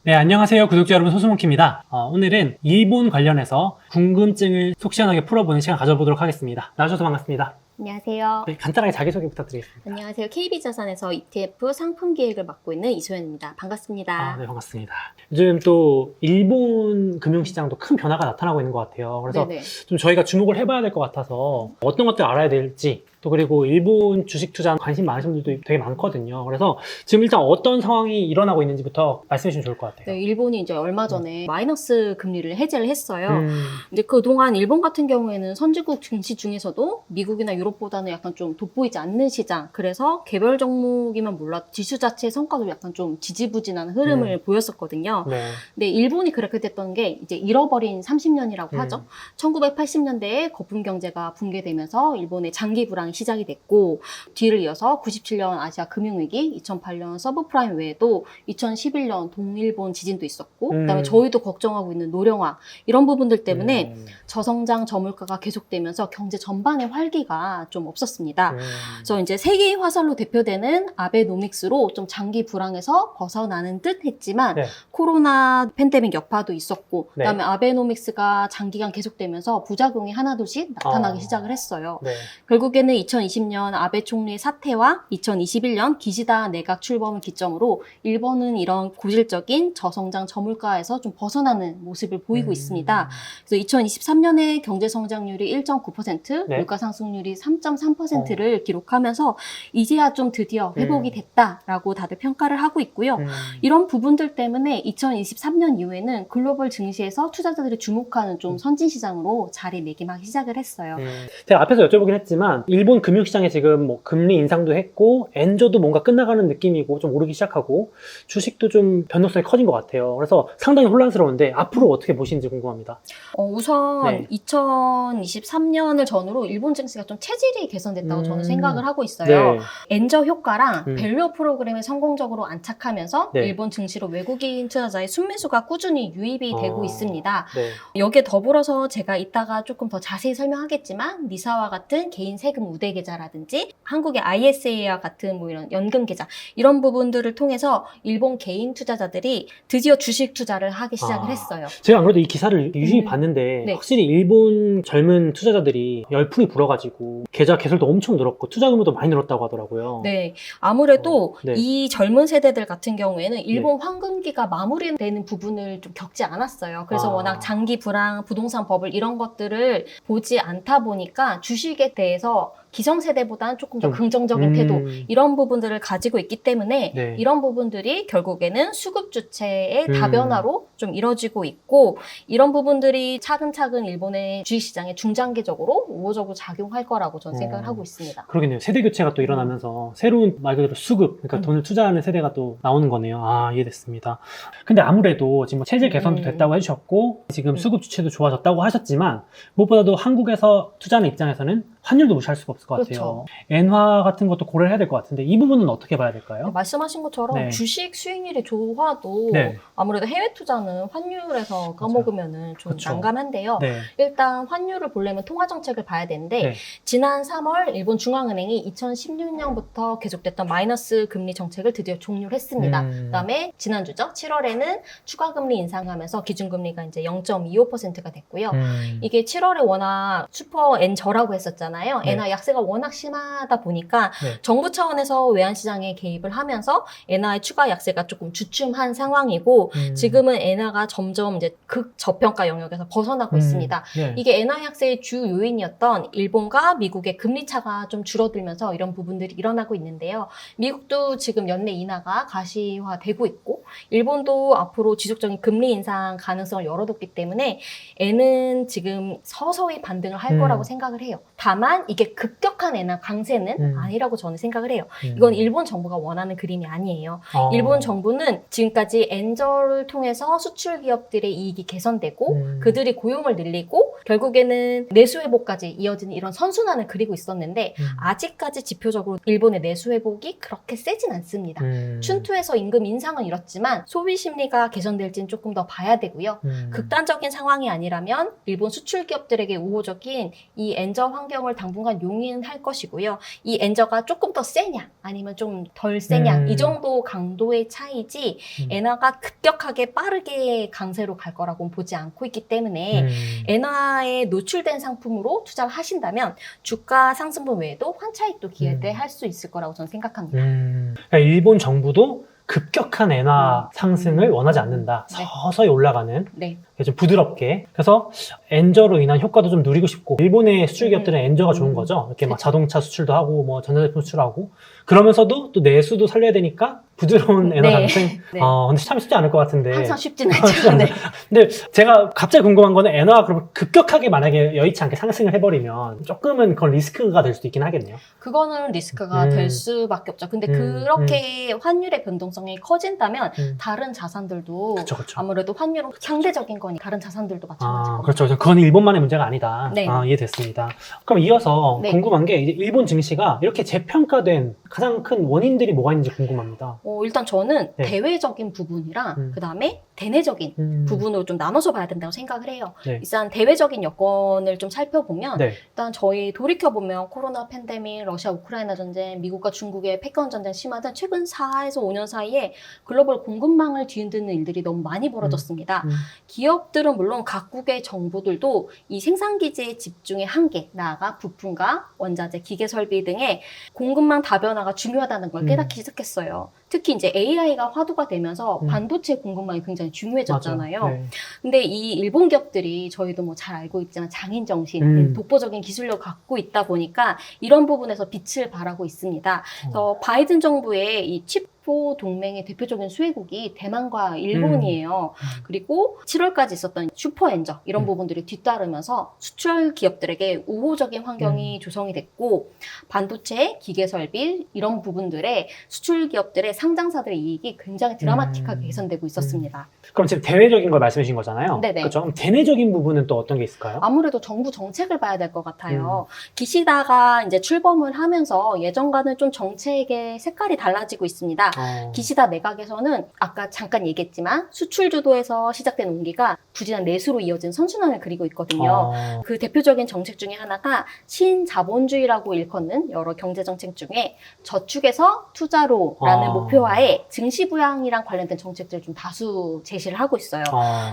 네, 안녕하세요. 구독자 여러분, 소수몽키입니다. 오늘은 일본 관련해서 궁금증을 속 시원하게 풀어보는 시간 가져보도록 하겠습니다. 나와주셔서 반갑습니다. 안녕하세요. 네, 간단하게 자기소개 부탁드리겠습니다. 안녕하세요. KB자산에서 ETF 상품 기획을 맡고 있는 이소연입니다. 반갑습니다. 네, 반갑습니다. 요즘 또 일본 금융시장도 큰 변화가 나타나고 있는 것 같아요. 그래서 네네. 좀 저희가 주목을 해봐야 될 것 같아서 어떤 것들 알아야 될지, 또 그리고 일본 주식 투자 관심 많으신 분들도 되게 많거든요. 그래서 지금 일단 어떤 상황이 일어나고 있는지부터 말씀해 주시면 좋을 것 같아요. 네, 일본이 이제 얼마 전에 마이너스 금리를 해제를 했어요. 근데 그동안 일본 같은 경우에는 선진국 증시 중에서도 미국이나 유럽보다는 약간 좀 돋보이지 않는 시장. 그래서 개별 종목이면 몰라 지수 자체의 성과도 약간 좀 지지부진한 흐름을 보였었거든요. 네. 근데 일본이 그렇게 됐던 게 이제 잃어버린 30년이라고 하죠. 1980년대에 거품 경제가 붕괴되면서 일본의 장기 불황이 시작이 됐고, 뒤를 이어서 97년 아시아 금융위기, 2008년 서브프라임 외에도 2011년 동일본 지진도 있었고, 그다음에 저희도 걱정하고 있는 노령화, 이런 부분들 때문에 저성장 저물가가 계속되면서 경제 전반의 활기가 좀 없었습니다. 그래서 이제 세계의 화살로 대표되는 아베노믹스로 좀 장기 불황에서 벗어나는 듯 했지만, 네. 코로나 팬데믹 여파도 있었고, 네. 그다음에 아베노믹스가 장기간 계속되면서 부작용이 하나둘씩 나타나기 시작을 했어요. 네. 결국에는 2020년 아베 총리의 사퇴와 2021년 기시다 내각 출범을 기점으로 일본은 이런 고질적인 저성장 저물가에서 좀 벗어나는 모습을 보이고 있습니다. 그래서 2023년에 경제 성장률이 1.9%, 네. 물가 상승률이 3.3%를 기록하면서 이제야 좀 드디어 회복이 됐다라고 다들 평가를 하고 있고요. 이런 부분들 때문에 2023년 이후에는 글로벌 증시에서 투자자들이 주목하는 좀 선진 시장으로 자리매김하기 시작을 했어요. 제가 앞에서 여쭤보긴 했지만 일본 금융시장에 지금 뭐 금리 인상도 했고 엔저도 뭔가 끝나가는 느낌이고 좀 오르기 시작하고 주식도 좀 변동성이 커진 것 같아요. 그래서 상당히 혼란스러운데 앞으로 어떻게 보시는지 궁금합니다. 우선 네. 2023년을 전후로 일본 증시가 좀 체질이 개선됐다고 저는 생각을 하고 있어요. 네. 엔저 효과랑 밸류 프로그램에 성공적으로 안착하면서 네. 일본 증시로 외국인 투자자의 순매수가 꾸준히 유입이 되고 있습니다. 네. 여기에 더불어서 제가 이따가 조금 더 자세히 설명하겠지만 리사와 같은 개인 세금 우대 계좌라든지 한국의 ISA와 같은 뭐 이런 연금 계좌, 이런 부분들을 통해서 일본 개인 투자자들이 드디어 주식 투자를 하기 시작을 했어요. 제가 안 그래도 이 기사를 유심히 봤는데 네. 확실히 일본 젊은 투자자들이 열풍이 불어가지고 계좌 개설도 엄청 늘었고 투자 규모도 많이 늘었다고 하더라고요. 네, 아무래도 네. 이 젊은 세대들 같은 경우에는 일본 황금기가 마무리되는 부분을 좀 겪지 않았어요. 그래서 워낙 장기 불황, 부동산 버블 이런 것들을 보지 않다 보니까 주식에 대해서 기성세대보다는 조금 더 긍정적인 태도, 이런 부분들을 가지고 있기 때문에 네. 이런 부분들이 결국에는 수급 주체의 다변화로 좀 이뤄지고 있고, 이런 부분들이 차근차근 일본의 주식시장에 중장기적으로 우호적으로 작용할 거라고 저는 생각을 하고 있습니다. 그러겠네요. 세대 교체가 또 일어나면서 새로운 말 그대로 수급, 그러니까 돈을 투자하는 세대가 또 나오는 거네요. 이해됐습니다. 근데 아무래도 지금 뭐 체질 개선도 됐다고 해주셨고 지금 수급 주체도 좋아졌다고 하셨지만 무엇보다도 한국에서 투자하는 입장에서는 환율도 무시할 수가 없을 것 같아요. 그렇죠. 엔화 같은 것도 고려를 해야 될 것 같은데 이 부분은 어떻게 봐야 될까요? 네, 말씀하신 것처럼 네. 주식 수익률이 좋아도 네. 아무래도 해외 투자는 환율에서 까먹으면은 좀 그쵸. 난감한데요. 네. 일단 환율을 보려면 통화 정책을 봐야 되는데 네. 지난 3월 일본 중앙은행이 2016년부터 계속됐던 마이너스 금리 정책을 드디어 종료를 했습니다. 그다음에 지난주죠. 7월에는 추가 금리 인상하면서 기준금리가 이제 0.25%가 됐고요. 이게 7월에 워낙 슈퍼 엔저라고 했었잖아요. 네. 엔화 약세가 워낙 심하다 보니까 네. 정부 차원에서 외환시장에 개입을 하면서 엔화의 추가 약세가 조금 주춤한 상황이고 지금은 엔화가 점점 이제 극저평가 영역에서 벗어나고 있습니다. 네. 이게 엔화 약세의 주 요인이었던 일본과 미국의 금리 차가 좀 줄어들면서 이런 부분들이 일어나고 있는데요. 미국도 지금 연내 인하가 가시화되고 있고 일본도 앞으로 지속적인 금리 인상 가능성을 열어뒀기 때문에 엔은 지금 서서히 반등을 할 거라고 생각을 해요. 다만 이게 급격한 엔화 강세는 아니라고 저는 생각을 해요. 이건 일본 정부가 원하는 그림이 아니에요. 일본 정부는 지금까지 엔저를 통해서 수출 기업들의 이익이 개선되고 그들이 고용을 늘리고 결국에는 내수 회복까지 이어지는 이런 선순환을 그리고 있었는데 아직까지 지표적으로 일본의 내수 회복이 그렇게 세진 않습니다. 춘투에서 임금 인상은 이렇지만 있지만 소비 심리가 개선될지는 조금 더 봐야 되고요. 극단적인 상황이 아니라면 일본 수출 기업들에게 우호적인 이 엔저 환경을 당분간 용인할 것이고요. 이 엔저가 조금 더 세냐 아니면 좀 덜 세냐 이 정도 강도의 차이지 엔화가 급격하게 빠르게 강세로 갈 거라고는 보지 않고 있기 때문에 엔화에 노출된 상품으로 투자를 하신다면 주가 상승분 외에도 환차익도 기대할 수 있을 거라고 저는 생각합니다. 그러니까 일본 정부도 급격한 엔화 상승을 원하지 않는다. 네. 서서히 올라가는 네. 좀 부드럽게. 그래서 엔저로 인한 효과도 좀 누리고 싶고 일본의 수출 기업들은 엔저가 좋은 거죠. 이렇게 막 그쵸. 자동차 수출도 하고 뭐 전자제품 수출하고 그러면서도 또 내수도 살려야 되니까 부드러운 엔화 네. 상승. 네. 근데 참 쉽지 않을 것 같은데. 항상 쉽진 않죠. 네. 근데 제가 갑자기 궁금한 거는 엔화가 그럼 급격하게 만약에 여의치 않게 상승을 해버리면 조금은 그건 리스크가 될 수도 있긴 하겠네요. 그거는 리스크가 될 수밖에 없죠. 근데 그렇게 환율의 변동성이 커진다면 다른 자산들도 그쵸, 그쵸. 아무래도 환율은 상대적인 거니 다른 자산들도 마찬가지고. 그렇죠. 그건 일본만의 문제가 아니다. 네. 이해됐습니다. 그럼 이어서 네. 궁금한 게 이제 일본 증시가 이렇게 재평가된 가장 큰 원인들이 뭐가 있는지 궁금합니다. 일단 저는 네. 대외적인 부분이랑 그다음에 대내적인 부분으로 좀 나눠서 봐야 된다고 생각을 해요. 네. 일단 대외적인 여건을 좀 살펴보면 네. 일단 저희 돌이켜보면 코로나 팬데믹, 러시아 우크라이나 전쟁, 미국과 중국의 패권 전쟁 심하던 최근 4에서 5년 사이에 글로벌 공급망을 뒤흔드는 일들이 너무 많이 벌어졌습니다. 기업들은 물론 각국의 정부들도 이 생산기지의 집중의 한계, 나아가 부품과 원자재, 기계설비 등의 공급망 다변화가 중요하다는 걸 깨닫기 시작했어요. 특히 이제 AI가 화두가 되면서 반도체 공급망이 굉장히 중요해졌잖아요. 맞아. 네. 근데 이 일본 기업들이 저희도 뭐 잘 알고 있지만 장인 정신, 독보적인 기술력을 갖고 있다 보니까 이런 부분에서 빛을 발하고 있습니다. 그래서 바이든 정부의 이 칩4 동맹의 대표적인 수혜국이 대만과 일본이에요. 그리고 7월까지 있었던 슈퍼엔저 이런 부분들이 뒤따르면서 수출 기업들에게 우호적인 환경이 조성이 됐고 반도체, 기계설비 이런 부분들의 수출 기업들의 상장사들의 이익이 굉장히 드라마틱하게 개선되고 있었습니다. 그럼 지금 대외적인 걸 말씀해 주신 거잖아요. 네네. 그렇죠. 그럼 대내적인 부분은 또 어떤 게 있을까요? 아무래도 정부 정책을 봐야 될 것 같아요. 기시다가 이제 출범을 하면서 예전과는 좀 정책의 색깔이 달라지고 있습니다. 기시다 내각에서는 아까 잠깐 얘기했지만 수출 주도에서 시작된 온기가 부진한 내수로 이어진 선순환을 그리고 있거든요. 그 대표적인 정책 중에 하나가 신자본주의라고 일컫는 여러 경제정책 중에 저축에서 투자로라는 목표하에 증시부양이랑 관련된 정책들을 좀 다수 제시를 하고 있어요.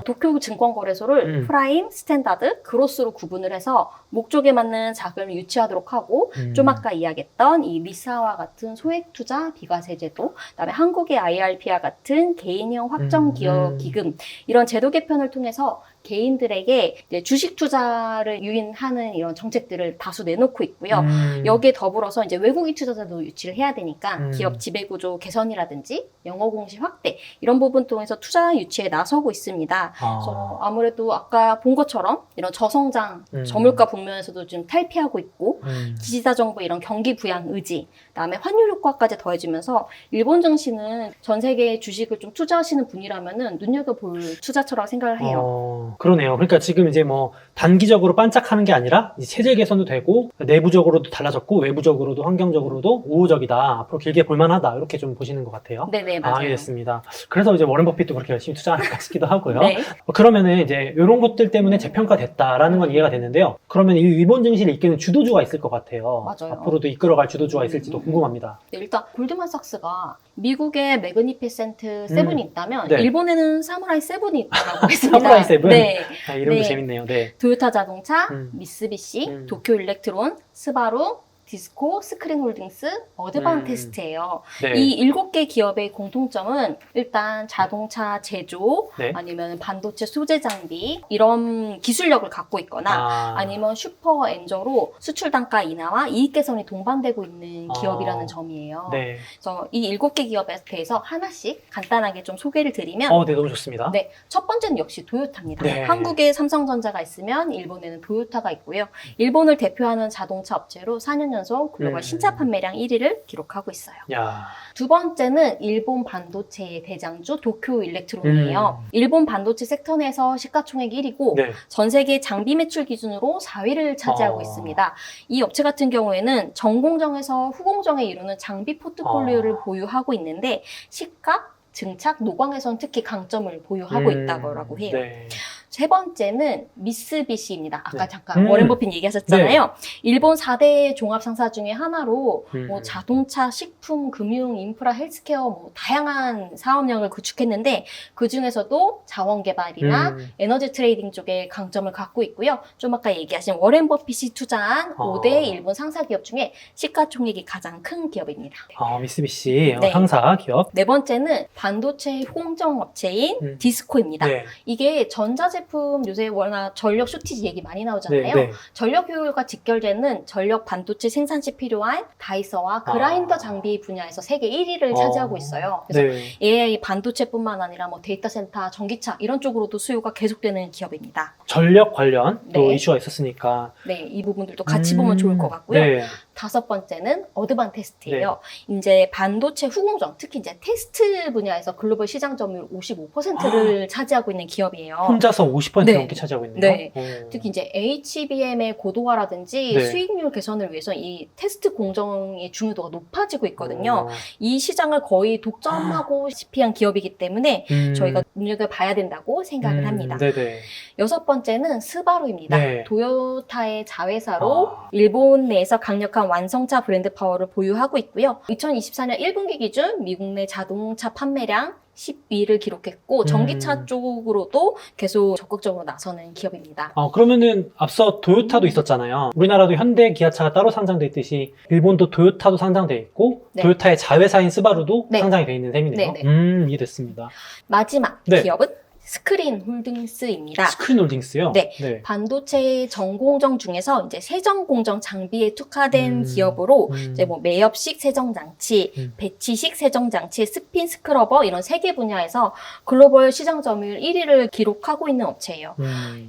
도쿄 증권거래소를 프라임, 스탠다드, 그로스로 구분을 해서 목적에 맞는 자금을 유치하도록 하고 좀 아까 이야기했던 이 리사와 같은 소액투자 비과세제도, 그다음에 한국의 IRP와 같은 개인형 확정기업 기금 이런 제도 개편을 통해서 개인들에게 이제 주식 투자를 유인하는 이런 정책들을 다수 내놓고 있고요. 여기에 더불어서 이제 외국인 투자자도 유치를 해야 되니까 기업 지배구조 개선이라든지 영어 공시 확대 이런 부분 통해서 투자 유치에 나서고 있습니다. 그래서 아무래도 아까 본 것처럼 이런 저성장, 저물가 국면에서도 좀 탈피하고 있고 기시다 정부의 이런 경기 부양 의지, 그다음에 환율 효과까지 더해지면서 일본 증시는 전 세계 주식을 좀 투자하시는 분이라면은 눈여겨볼 투자처라고 생각을 해요. 그러네요. 그러니까 지금 이제 뭐 단기적으로 반짝하는 게 아니라 이제 체질 개선도 되고 내부적으로도 달라졌고 외부적으로도 환경적으로도 우호적이다. 앞으로 길게 볼만하다. 이렇게 좀 보시는 것 같아요. 네네, 맞아요. 알겠습니다. 그래서 이제 워렌 버핏도 그렇게 열심히 투자하는가 싶기도 하고요. 네. 그러면은 이제 이런 것들 때문에 재평가됐다라는 건 이해가 됐는데요. 그러면 이 일본 증시를 이끄는 주도주가 있을 것 같아요. 맞아요. 앞으로도 이끌어갈 주도주가 있을지도 궁금합니다. 네, 일단 골드만삭스가 미국에 매그니피센트 세븐이 있다면 네. 일본에는 사무라이 세븐이 있다고 했습니다. 사무라이 세븐? 네. 이름도 네. 재밌네요. 네. 토요타 자동차, 미쓰비시, 도쿄 일렉트론, 스바루, 디스코, 스크린홀딩스, 어드반테스트예요. 네. 이 7개 기업의 공통점은 일단 자동차 제조, 네. 아니면 반도체 소재 장비 이런 기술력을 갖고 있거나 아니면 슈퍼 엔저로 수출 단가 인하와 이익 개선이 동반되고 있는 기업이라는 점이에요. 네. 그래서 이 7개 기업에 대해서 하나씩 간단하게 좀 소개를 드리면 네, 너무 좋습니다. 네, 첫 번째는 역시 토요타입니다. 네. 한국에 삼성전자가 있으면 일본에는 토요타가 있고요. 일본을 대표하는 자동차 업체로 4년 연속 글로벌 신차 판매량 1위를 기록하고 있어요. 야. 두 번째는 일본 반도체의 대장주 도쿄 일렉트론이에요. 일본 반도체 섹터 내에서 시가총액 1위고 네. 전 세계 장비 매출 기준으로 4위를 차지하고 있습니다. 이 업체 같은 경우에는 전공정에서 후공정에 이루는 장비 포트폴리오를 보유하고 있는데 시가, 증착, 노광에선 특히 강점을 보유하고 있다고 해요. 네. 세 번째는 미쓰비시입니다. 아까 네. 잠깐 워렌 버핏 얘기하셨잖아요. 일본 4대 종합상사 중에 하나로 뭐 자동차, 식품, 금융, 인프라, 헬스케어 뭐 다양한 사업력을 구축했는데 그 중에서도 자원개발이나 에너지 트레이딩 쪽에 강점을 갖고 있고요. 좀 아까 얘기하신 워렌 버핏이 투자한 5대 일본 상사기업 중에 시가총액이 가장 큰 기업입니다. 미쓰비시 네. 상사 기업. 네 번째는 반도체 공정업체인 디스코입니다. 네. 이게 전자제품 요새 워낙 전력 쇼티지 얘기 많이 나오잖아요. 네. 전력 효율과 직결되는 전력 반도체 생산 시 필요한 다이서와 그라인더 장비 분야에서 세계 1위를 차지하고 있어요. 그래서 네. AI 반도체뿐만 아니라 뭐 데이터 센터, 전기차 이런 쪽으로도 수요가 계속되는 기업입니다. 전력 관련 또 네. 이슈가 있었으니까. 네, 이 부분들도 같이 보면 좋을 것 같고요. 네. 다섯 번째는 어드반테스트예요. 이제 반도체 후공정, 특히 이제 테스트 분야에서 글로벌 시장 점유율 55%를 차지하고 있는 기업이에요. 혼자서 50% 네. 넘게 차지하고 있네요. 네. 오. 특히 이제 HBM의 고도화라든지 네. 수익률 개선을 위해서 이 테스트 공정의 중요도가 높아지고 있거든요. 오. 이 시장을 거의 독점하고 싶이 한 기업이기 때문에 저희가 눈여겨봐야 된다고 생각을 합니다. 네네. 여섯 번째는 스바루입니다. 네. 도요타의 자회사로 일본 내에서 강력한 완성차 브랜드 파워를 보유하고 있고요. 2024년 1분기 기준 미국 내 자동차 판매량 10위를 기록했고 전기차 쪽으로도 계속 적극적으로 나서는 기업입니다. 그러면은 앞서 도요타도 있었잖아요. 우리나라도 현대, 기아차가 따로 상장돼 있듯이 일본도 도요타도 상장돼 있고 네. 도요타의 자회사인 스바루도 네. 상장이 돼 있는 셈이네요. 네, 이해됐습니다. 마지막 네. 기업은 스크린 홀딩스입니다. 스크린홀딩스요? 네. 반도체 전공정 중에서 이제 세정 공정 장비에 특화된 기업으로 이제 뭐 매엽식 세정 장치, 배치식 세정 장치, 스핀 스크러버 이런 세 개 분야에서 글로벌 시장 점유율 1위를 기록하고 있는 업체예요.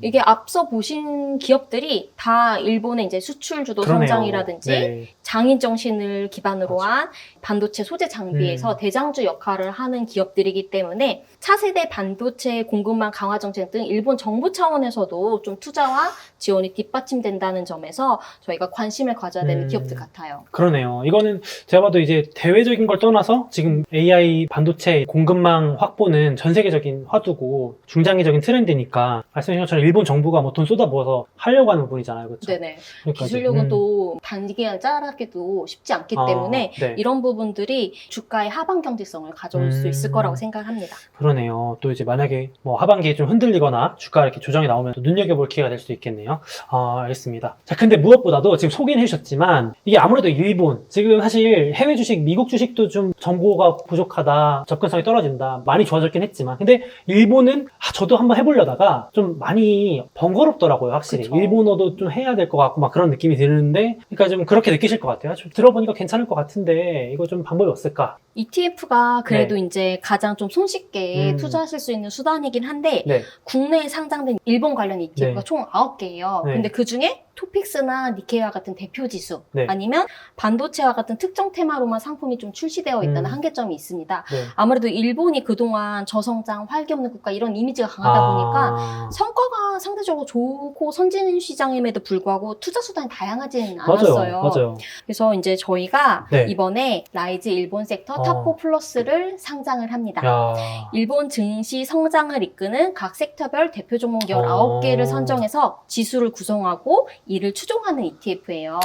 이게 앞서 보신 기업들이 다 일본의 이제 수출 주도 그러네요. 성장이라든지 네. 장인 정신을 기반으로 한 반도체 소재 장비에서 대장주 역할을 하는 기업들이기 때문에 차세대 반도체 공급망 강화 정책 등 일본 정부 차원에서도 좀 투자와 지원이 뒷받침된다는 점에서 저희가 관심을 가져야 되는 기업들 같아요. 그러네요. 이거는 제가 봐도 이제 대외적인 걸 떠나서 지금 AI 반도체 공급망 확보는 전 세계적인 화두고 중장기적인 트렌드니까 말씀하신 것처럼 일본 정부가 뭐 돈 쏟아부어서 하려고 하는 부분이잖아요. 그렇죠? 네네. 여기까지. 기술력은 또 단기간 짜라기도 쉽지 않기 때문에 네. 이런 부분들이 주가의 하방 경직성을 가져올 수 있을 거라고 생각합니다. 그러네요. 또 이제 만약에 뭐 하반기에 좀 흔들리거나 주가 이렇게 조정이 나오면 또 눈여겨볼 기회가 될 수도 있겠네요. 알겠습니다. 자, 근데 무엇보다도 지금 소개는 해주셨지만 이게 아무래도 일본 지금 사실 해외 주식, 미국 주식도 좀 정보가 부족하다, 접근성이 떨어진다, 많이 좋아졌긴 했지만 근데 일본은 저도 한번 해보려다가 좀 많이 번거롭더라고요. 확실히 그쵸. 일본어도 좀 해야 될 것 같고 막 그런 느낌이 드는데 그러니까 좀 그렇게 느끼실 것 같아요. 좀 들어보니까 괜찮을 것 같은데 이거 좀 방법이 없을까? ETF가 그래도 이제 가장 좀 손쉽게 투자하실 수 있는 수단이긴 한데 네. 국내에 상장된 일본 관련 ETF가 네. 총 9개예요. 네. 근데 그 중에 토픽스나 니케이와 같은 대표 지수 네. 아니면 반도체와 같은 특정 테마로만 상품이 좀 출시되어 있다는 한계점이 있습니다. 네. 아무래도 일본이 그동안 저성장, 활기 없는 국가 이런 이미지가 강하다 보니까 성과가 상대적으로 좋고 선진 시장임에도 불구하고 투자 수단이 다양하진 않았어요. 맞아요. 그래서 이제 저희가 네. 이번에 라이즈 일본 섹터 탑4 플러스를 상장을 합니다. 야. 일본 증시 성장을 이끄는 각 섹터별 대표 종목 19개를 선정해서 지수를 구성하고 이를 추종하는 ETF예요.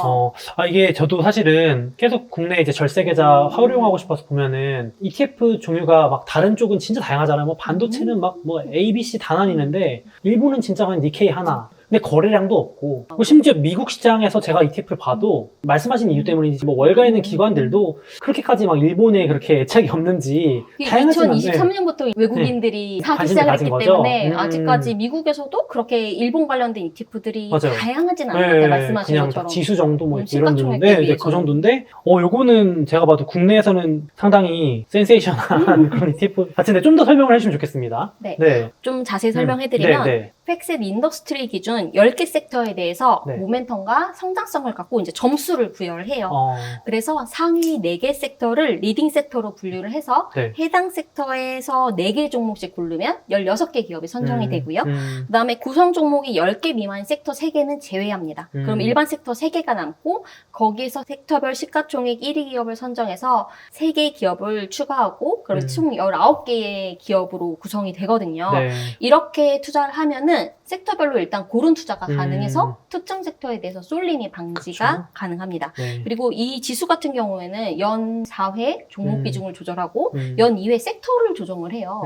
이게 저도 사실은 계속 국내 이제 절세 계좌 활용하고 싶어서 보면은 ETF 종류가 막 다른 쪽은 진짜 다양하잖아요. 뭐 반도체는 막 뭐 A, B, C 다 나뉘는데 일본은 진짜 그냥 니케이 하나. 근데 거래량도 없고 뭐 심지어 미국 시장에서 제가 ETF를 봐도 말씀하신 이유 때문인지 뭐 월가 있는 기관들도 그렇게까지 막 일본에 그렇게 애착이 없는지 다양하진 않네. 2023년부터 외국인들이 사기 관심을 시작을 가진 했기 거죠? 때문에 아직까지 미국에서도 그렇게 일본 관련된 ETF들이 맞아요. 다양하진 않아요. 말씀하신 그냥 것처럼. 지수 정도 뭐 이런 시가총액 정도인데 대비해서. 그 정도인데 요거는 제가 봐도 국내에서는 상당히 센세이션한 그런 ETF 같은데 좀 더 설명을 해주시면 좋겠습니다. 네. 네. 좀 자세히 설명해드리면 네. 팩셋 인더스트리 기준 10개 섹터에 대해서 네. 모멘텀과 성장성을 갖고 이제 점수를 부여를 해요. 어, 그래서 상위 4개 섹터를 리딩 섹터로 분류를 해서 네. 해당 섹터에서 4개 종목씩 고르면 16개 기업이 선정이 되고요. 그 다음에 구성 종목이 10개 미만인 섹터 3개는 제외합니다. 그럼 일반 섹터 3개가 남고 거기에서 섹터별 시가총액 1위 기업을 선정해서 3개 기업을 추가하고 그럼 총 19개의 기업으로 구성이 되거든요. 네. 이렇게 투자를 하면은 섹터별로 일단 고른 투자가 가능해서 특정 섹터에 대해서 쏠림이 방지가 그쵸. 가능합니다. 네. 그리고 이 지수 같은 경우에는 연 4회 종목 비중을 조절하고 음. 연 2회 섹터를 조정을 해요.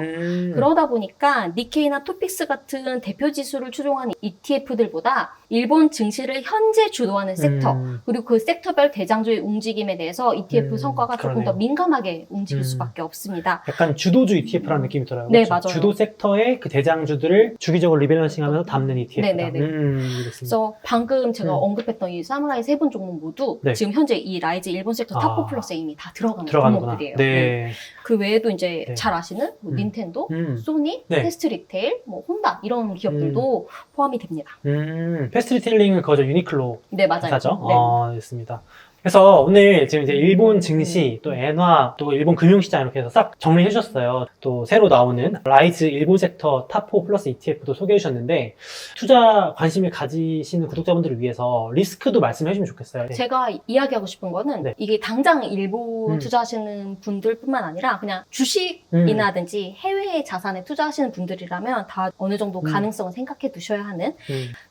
그러다 보니까 니케이나 토픽스 같은 대표 지수를 추종하는 ETF들보다 일본 증시를 현재 주도하는 섹터 그리고 그 섹터별 대장주의 움직임에 대해서 ETF 성과가 조금 그러네요. 더 민감하게 움직일 수밖에 없습니다. 약간 주도주 ETF라는 느낌이 들어요. 네, 그렇죠? 맞아요. 주도 섹터의 그 대장주들을 주기적으로 리밸런싱하면서 담는 ETF다. 네네네. 알겠습니다. 그래서 방금 제가 언급했던 이 사무라이 3분 종목 모두 네. 지금 현재 이 라이즈 일본 섹터 아. 탑4 플러스에 이미 다 들어가는 들어가는구나. 종목들이에요. 네. 그 외에도 이제 네. 잘 아시는 뭐 닌텐도, 소니, 네. 패스트 리테일, 뭐 혼다 이런 기업들도 포함이 됩니다. 패스트 리테일링은 그거죠. 유니클로 네, 맞아요. 회사죠. 네. 알겠습니다. 그래서 오늘 지금 이제 일본 증시, 또 엔화, 또 일본 금융시장 이렇게 해서 싹 정리해 주셨어요. 또 새로 나오는 라이즈 일본 섹터 탑4 플러스 ETF도 소개해 주셨는데 투자 관심을 가지시는 구독자분들을 위해서 리스크도 말씀해 주면 좋겠어요. 네. 제가 이야기하고 싶은 거는 네. 이게 당장 일본 음. 투자하시는 분들뿐만 아니라 그냥 주식이나든지 해외 자산에 투자하시는 분들이라면 다 어느 정도 가능성을 생각해 두셔야 하는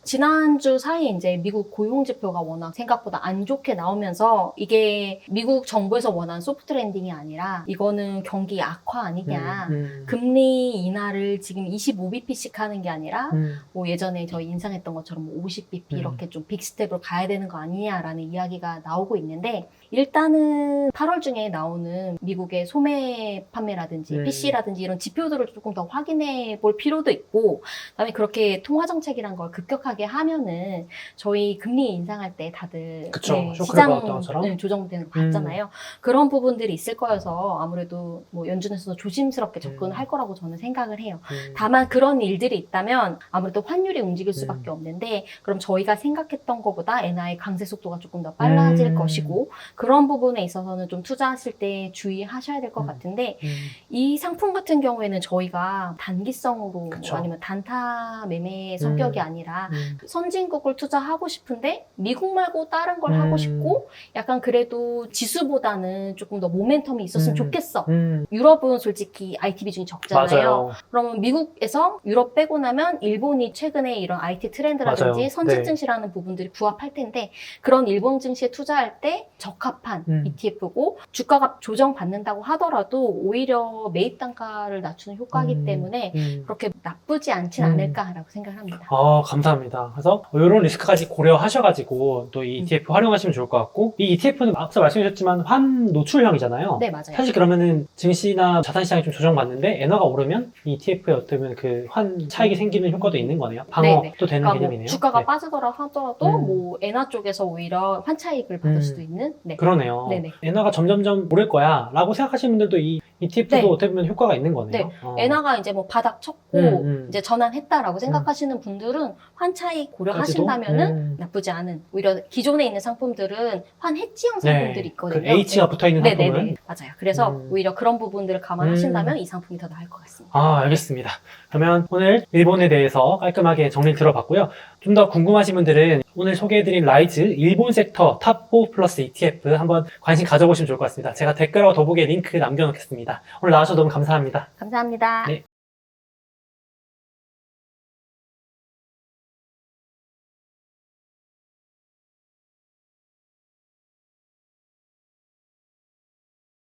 지난주 사이에 이제 미국 고용 지표가 워낙 생각보다 안 좋게 나오면서 이게 미국 정부에서 원하는 소프트 랜딩이 아니라 이거는 경기 악화 아니냐. 금리 인하를 지금 25bp씩 하는 게 아니라 뭐 예전에 저희 인상했던 것처럼 50bp 이렇게 좀 빅스텝으로 가야 되는 거 아니냐라는 이야기가 나오고 있는데 일단은 8월 중에 나오는 미국의 소매 판매라든지 PC라든지 이런 지표들을 조금 더 확인해 볼 필요도 있고 그다음에 그렇게 통화 정책이란 걸 급격하게 하면은 저희 금리 인상할 때 다들 그쵸. 쇼크를 시장 받았던 것처럼. 조정되는 거 봤잖아요. 그런 부분들이 있을 거여서 아무래도 뭐 연준에서도 조심스럽게 접근을 할 거라고 저는 생각을 해요. 다만 그런 일들이 있다면 아무래도 환율이 움직일 수밖에 없는데 그럼 저희가 생각했던 것보다 엔화의 강세 속도가 조금 더 빨라질 것이고 그런 부분에 있어서는 좀 투자하실 때 주의하셔야 될 것 같은데 이 상품 같은 경우에는 저희가 단기성으로 그쵸. 아니면 단타 매매 성격이 아니라 선진국을 투자하고 싶은데 미국 말고 다른 걸 하고 싶고 약간 그래도 지수보다는 조금 더 모멘텀이 있었으면 좋겠어. 유럽은 솔직히 IT 비중이 적잖아요. 맞아요. 그러면 미국에서 유럽 빼고 나면 일본이 최근에 이런 IT 트렌드라든지 맞아요. 선진 네. 증시라는 부분들이 부합할 텐데 그런 일본 증시에 투자할 때 적합한 ETF고 주가가 조정받는다고 하더라도 오히려 매입 단가를 낮추는 효과이기 때문에 그렇게 나쁘지 않진 않을까라고 생각을 합니다. 감사합니다. 그래서 이런 리스크까지 고려하셔가지고 또 이 ETF 활용하시면 좋을 것 같고 이 ETF는 앞서 말씀하셨지만 환 노출형이잖아요. 네, 맞아요. 사실 그러면은 증시나 자산시장이 좀 조정받는데 엔화가 오르면 이 ETF에 어떻게 보면 그 환 차익이 생기는 효과도 있는 거네요. 방어도 네네. 되는 그러니까 개념이네요. 뭐 주가가 네. 빠지더라 하더라도 뭐 엔화 쪽에서 오히려 환차익을 받을 수도 있는 네. 그러네요. 네네. 엔화가 점점점 오를 거야 라고 생각하시는 분들도 이 ETF도 네. 어떻게 보면 효과가 있는 거네요. 네. 엔화가 이제 뭐 바닥 쳤고 이제 전환했다라고 생각하시는 분들은 환차익 고려하신다면은 나쁘지 않은 오히려 기존에 있는 상품들은 환 해지형 상품들이 있거든요. 그 H가 붙어있는 상품은 네네네. 맞아요. 그래서 오히려 그런 부분들을 감안하신다면 이 상품이 더 나을 것 같습니다. 알겠습니다. 그러면 오늘 일본에 대해서 깔끔하게 정리를 들어봤고요. 좀 더 궁금하신 분들은 오늘 소개해드린 라이즈 일본 섹터 탑4 플러스 ETF 한번 관심 가져보시면 좋을 것 같습니다. 제가 댓글하고 더보기에 링크 남겨놓겠습니다. 오늘 나와주셔서 너무 감사합니다. 감사합니다. 네.